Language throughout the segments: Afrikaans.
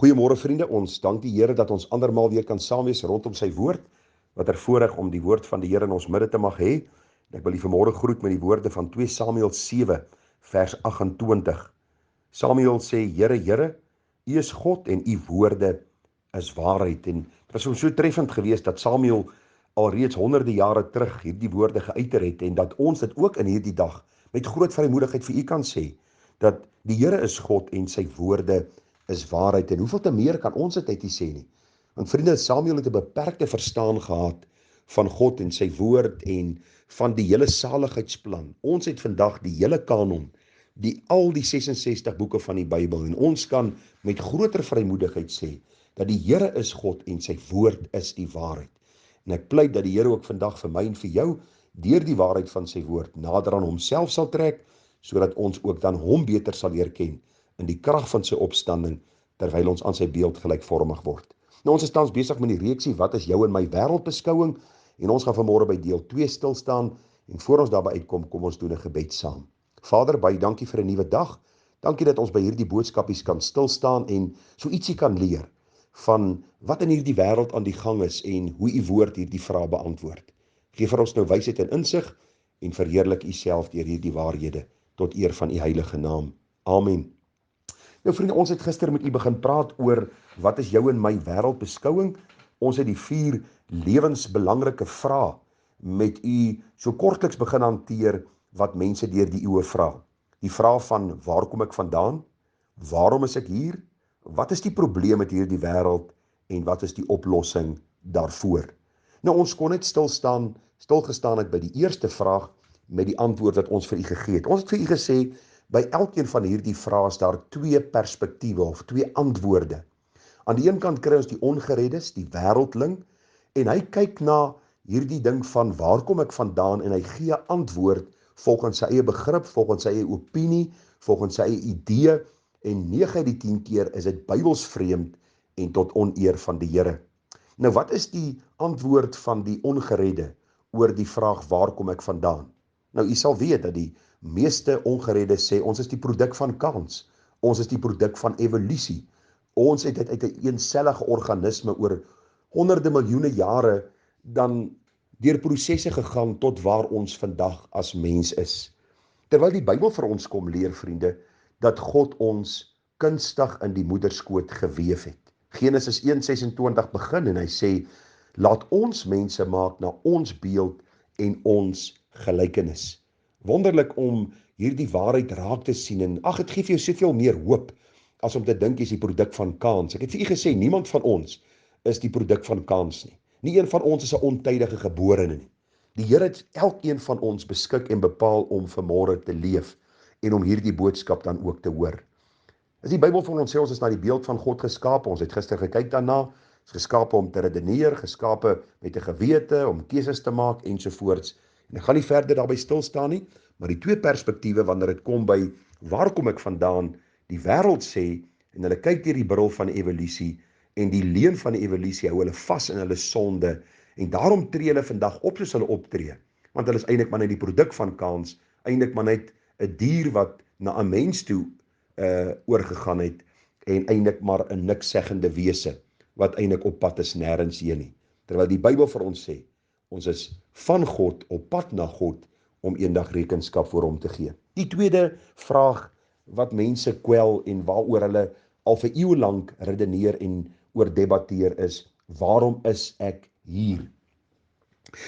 Goeiemôre vriende, ons dank die Here dat ons andermaal weer kan saam wees rondom sy woord. Wat 'n voorreg om die woord van die Here in ons midde te mag hê. Ek wil u vanmôre groet met die woorde van 2 Samuel 7 vers 28. Samuel sê: Here, Here, U is God en U woorde is waarheid. En dit was so treffend geweest dat Samuel alreeds honderde jare terug hierdie woorde geuiter het en dat ons dit ook in hierdie dag met groot vrymoedigheid vir u kan sê dat die Here is God en sy woorde is waarheid. En hoeveel te meer kan ons dit uit sê nie? Want vriende, Samuel het 'n beperkte verstaan gehad van God en sy woord en van die hele saligheidsplan. Ons het vandag die hele kanon, al die 66 boeke van die Bybel, en ons kan met groter vrymoedigheid sê dat die Here is God en sy woord is die waarheid. En ek pleit dat die Here ook vandag vir my en vir jou deur die waarheid van sy woord nader aan homself sal trek, sodat ons ook dan hom beter sal leer ken in die krag van sy opstanding, terwyl ons aan sy beeld gelykvormig word. Nou, ons is tans besig met die reeksie Wat is jou en my wêreldbeskouing, en ons gaan vanmôre by deel 2 stil staan, en voor ons daarby uitkom, kom ons doen 'n gebed saam. Vader, baie dankie vir 'n nuwe dag. Dankie dat ons by hierdie boodskapies kan stil staan en so ietsie kan leer van wat in hierdie wêreld aan die gang is en hoe u woord hierdie vrae beantwoord. Geef vir ons nou wysheid en insig en verheerlik u self deur hierdie waarhede tot eer van u heilige naam. Amen. Nou vriende, ons het gister met u begin praat oor wat is jou en my wêreldbeskouing. Ons het die 4 lewensbelangrike vrae met u so kortliks begin hanteer wat mense deur die eeue vra. Die vraag van waar kom ek vandaan? Waarom is ek hier? Wat is die probleem met hierdie wêreld en wat is die oplossing daarvoor? Nou, ons kon net stilgestaan het by die eerste vraag met die antwoord wat ons vir u gegee het. Ons het vir u gesê, by elkeen van hierdie vrae is daar 2 perspektiewe of 2 antwoorde. Aan die een kant kry ons die ongereddes, die wêreldling, en hy kyk na hierdie ding van waar kom ek vandaan en hy gee antwoord volgens sy eie begrip, volgens sy eie opinie, volgens sy eie idee, en 9 uit die 10 keer is dit bybelsvreemd en tot oneer van die Here. Nou, wat is die antwoord van die ongeredde oor die vraag waar kom ek vandaan? Nou, u sal weet dat die meeste ongereddes sê ons is die produk van kans, ons is die produk van evolusie. Ons het uit 'n eensellige organisme oor honderde miljoene jare dan deur prosesse gegaan tot waar ons vandag as mens is. Terwyl die Bybel vir ons kom leer, vriende, dat God ons kunstig in die moederskoot geweef het. Genesis 1:26 begin en hy sê, laat ons mense maak na ons beeld en ons gelykenis. Wonderlik om hierdie waarheid raak te sien, en ag, dit gee vir jou soveel meer hoop as om te dink jy is die produk van kans. Ek het vir u gesê, niemand van ons is die produk van kans nie. Nie een van ons is 'n ontydige geborene nie. Die Here het elkeen van ons beskik en bepaal om vanmôre te leef en om hierdie boodskap dan ook te hoor. As die Bybel vir ons sê ons is na die beeld van God geskape, ons het gister gekyk daarna, is geskape om te redeneer, geskape met 'n gewete, om keuses te maak ensovoorts. En ek gaan nie verder daarby stil staan nie, maar die 2 perspektiewe wanneer dit kom by waar kom ek vandaan, die wêreld sê, en hulle kyk deur die bril van evolusie, en die leuen van die evolusie hou hulle vas in hulle sonde, en daarom tree hulle vandag op soos hulle optree, want hulle is eintlik maar net die produk van kans, eintlik maar net 'n dier wat na 'n mens toe oorgegaan het, en eintlik maar 'n nikszeggende wese, wat eintlik op pad is nêrens heen nie. Terwyl die Bybel vir ons sê, ons is van God, op pad na God, om eendag rekenskap voor hom te gee. Die tweede vraag wat mense kwel en waaroor hulle al vir eeue lank redeneer en oor debatteer is, waarom is ek hier?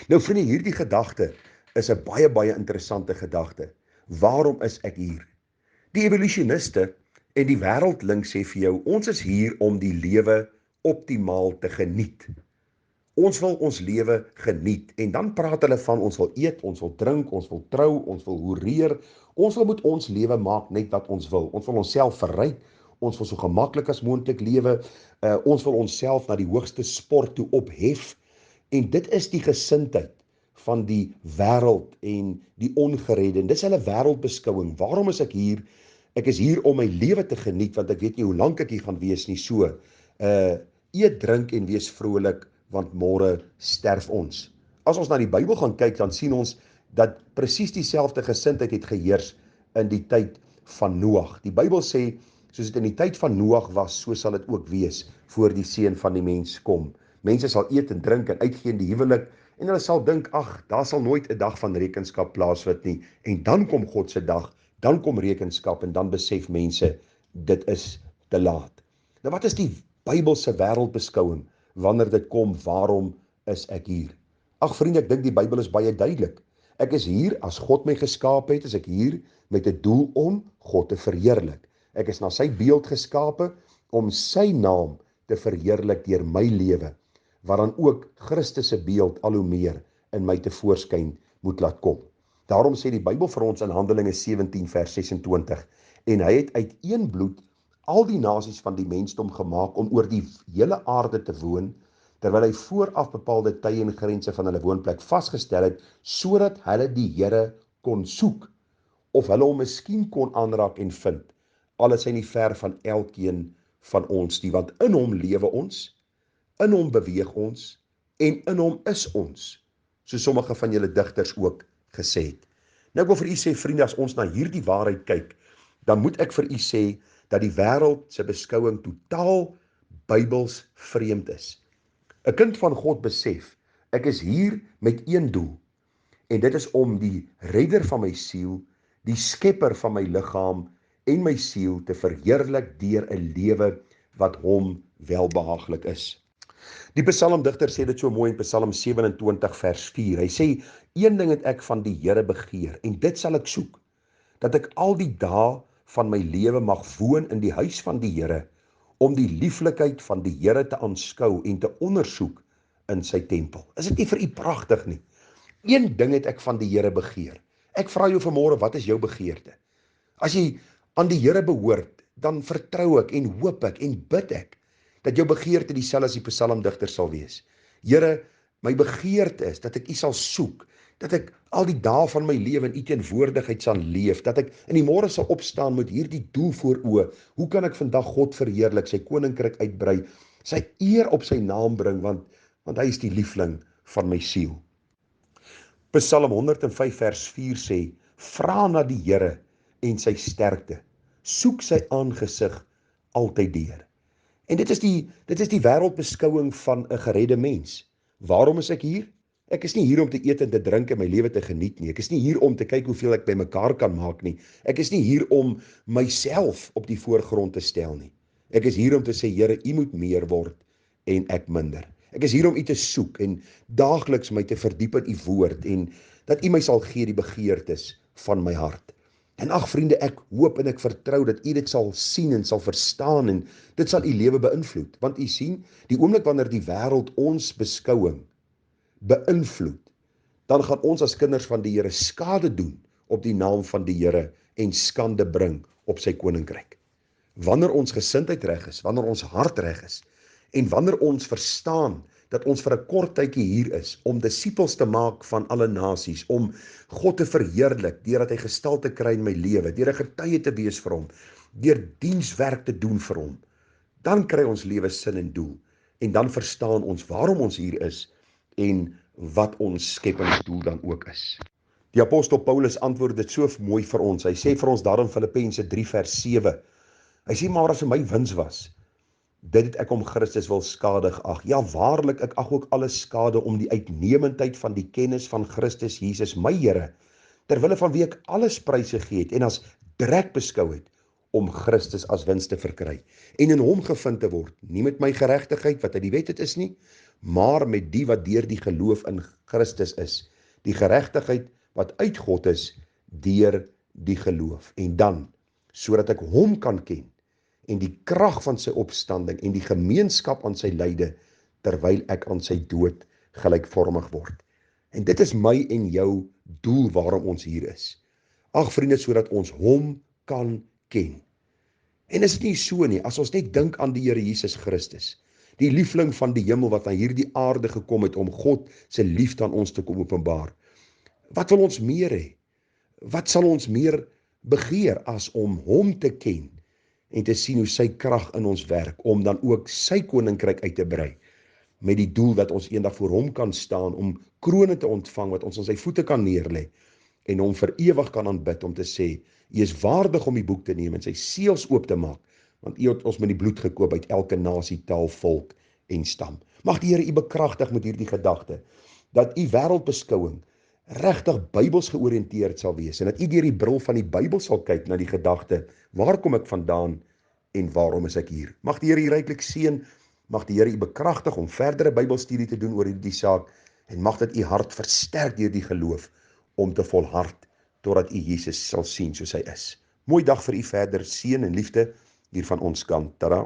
Nou vriende, hierdie gedagte is 'n baie interessante gedagte. Waarom is ek hier? Die evolusioniste en die wêreldling sê vir jou, ons is hier om die lewe optimaal te geniet. Ons wil ons lewe geniet, en dan praat hulle van ons wil eet, ons wil drink, ons wil trou, ons wil hoereer, ons wil met ons lewe maak net wat ons wil. Ons wil onsself verryk, ons wil so gemaklik as moontlik lewe, ons wil onsself na die hoogste sport toe ophef, en dit is die gesindheid van die wêreld en die ongeredde, en dis hulle wêreldbeskouing. Waarom is ek hier? Ek is hier om my lewe te geniet, want ek weet nie hoe lank ek hier gaan wees nie. So, eet, drink en wees vrolik, want môre sterf ons. As ons na die Bybel gaan kyk, dan sien ons dat presies dieselfde gesindheid het geheers in die tyd van Noag. Die Bybel sê, Soos dit in die tyd van Noag was, so sal dit ook wees voor die seun van die mens kom. Mense sal eet en drink en uitgee in die huwelik en hulle sal dink, ag, daar sal nooit 'n dag van rekenskap plaasvind nie. En dan kom God se dag, dan kom rekenskap en dan besef mense, dit is te laat. Nou wat is die Bybelse wêreldbeskouing wanneer dit kom, waarom is ek hier? Ag vriende, ek dink die Bybel is baie duidelik. Ek is hier as God my geskaap het, is ek hier met 'n doel om God te verheerlik. Ek is na sy beeld geskape om sy naam te verheerlik deur my lewe, waaraan ook Christus se beeld al hoe meer in my tevoorskyn moet laat kom. Daarom sê die Bybel vir ons in Handelinge 17 vers 26, en hy het uit een bloed al die nasies van die mensdom gemaak om oor die hele aarde te woon, terwyl hy vooraf bepaalde tye en grense van hulle woonplek vasgestel het, sodat hulle die Here kon soek, of hulle hom miskien kon aanraak en vind. Al is hy nie ver van elkeen van ons nie, want in hom lewe ons, in hom beweeg ons, en in hom is ons, so sommige van julle digters ook gesê het. Nou ek wil vir u sê, vriende, as ons na hierdie waarheid kyk, dan moet ek vir u sê, dat die wêreld se beskouing totaal Bybels vreemd is. 'n Kind van God besef, ek is hier met een doel, en dit is om die redder van my siel, die skepper van my liggaam en my siel te verheerlik deur 'n lewe wat hom welbehaaglik is. Die psalmdigter sê dit so mooi in Psalm 27 vers 4. Hy sê, een ding het ek van die Here begeer, en dit sal ek soek, dat ek al die dae van my lewe mag woon in die huis van die Here, om die lieflikheid van die Here te aanskou en te ondersoek in sy tempel. Is dit nie vir u pragtig nie? Een ding het ek van die Here begeer. Ek vra jou vanmôre, wat is jou begeerte? As jy aan die Here behoort, dan vertrou ek en hoop ek en bid ek dat jou begeerte dieselfde as die psalmdigter sal wees. Here, my begeerte is dat ek u sal soek, dat ek al die dae van my lewe in u teenwoordigheid sal leef, dat ek in die môre sal opstaan met hierdie doel voor oë. Hoe kan ek vandag God verheerlik, sy koninkryk uitbrei, sy eer op sy naam bring, want hy is die liefling van my siel. Psalm 105 vers 4 sê, vra na die Here en sy sterkte, soek sy aangesig altyd deur. En dit is die wêreldbeskouing van 'n geredde mens. Waarom is ek hier? Ek is nie hier om te eet en te drink en my lewe te geniet nie. Ek is nie hier om te kyk hoeveel ek bymekaar kan maak nie. Ek is nie hier om myself op die voorgrond te stel nie. Ek is hier om te sê, Here, u moet meer word en ek minder. Ek is hier om u te soek en daagliks my te verdiep in u woord en dat u my sal gee die begeertes van my hart. En ag vriende, ek hoop en ek vertrou dat u dit sal sien en sal verstaan en dit sal u lewe beïnvloed. Want u sien, die oomblik wanneer die wêreld ons beskouing beïnvloed, dan gaan ons as kinders van die Here skade doen op die naam van die Here en skande bring op sy koninkryk. Wanneer ons gesindheid reg is, wanneer ons hart reg is en wanneer ons verstaan dat ons vir 'n kort tydjie hier is om disippels te maak van alle nasies, om God te verheerlik deurdat hy gestalte kry in my lewe, deur 'n getuie te wees vir hom, deur dienswerk te doen vir hom, dan kry ons lewe sin en doel en dan verstaan ons waarom ons hier is en wat ons skepingsdoel dan ook is. Die apostel Paulus antwoord dit so mooi vir ons. Hy sê vir ons daar in Filippense 3 vers 7. Hy sê, maar as vir my wins was, dit het ek om Christus wil skadig ag. Ja, waarlik, ek ag ook alles skade om die uitnemendheid van die kennis van Christus Jesus, my Here, terwille van wie ek alles prys gegee het en as drek beskou het, om Christus as wins te verkry, en in hom gevind te word, nie met my geregtigheid wat uit die wet het is nie, maar met die wat deur die geloof in Christus is, die geregtigheid wat uit God is, deur die geloof, en dan, sodat ek hom kan ken, en die krag van sy opstanding, en die gemeenskap aan sy lyde, terwyl ek aan sy dood gelykvormig word. En dit is my en jou doel waarom ons hier is. Ag vriende, sodat ons hom kan ken. En is dit nie so nie, as ons net dink aan die Here Jesus Christus, die liefling van die hemel wat na hierdie aarde gekom het om God se liefde aan ons te kom openbaar. Wat wil ons meer hê? Wat sal ons meer begeer as om hom te ken en te sien hoe sy krag in ons werk, om dan ook sy koninkryk uit te brei, met die doel dat ons eendag voor hom kan staan, om krone te ontvang wat ons aan sy voete kan neerlê, en hom vir ewig kan aanbid om te sê, hy is waardig om die boek te neem en sy seels oop te maak, want U het ons met die bloed gekoop uit elke nasie, taal, volk en stam. Mag die Here U bekragtig met hierdie gedagte, dat U wêreldbeskouing regtig Bybels georiënteerd sal wees, en dat U deur die bril van die Bybel sal kyk na die gedagte, waar kom ek vandaan en waarom is ek hier? Mag die Here U ryklik seën, mag die Here U bekragtig om verdere Bybelstudie te doen oor hierdie saak, en mag dit U hart versterk deur die geloof om te volhard totdat U Jesus sal sien soos hy is. Mooi dag vir U verder, seën en liefde hier van ons kant. Tada!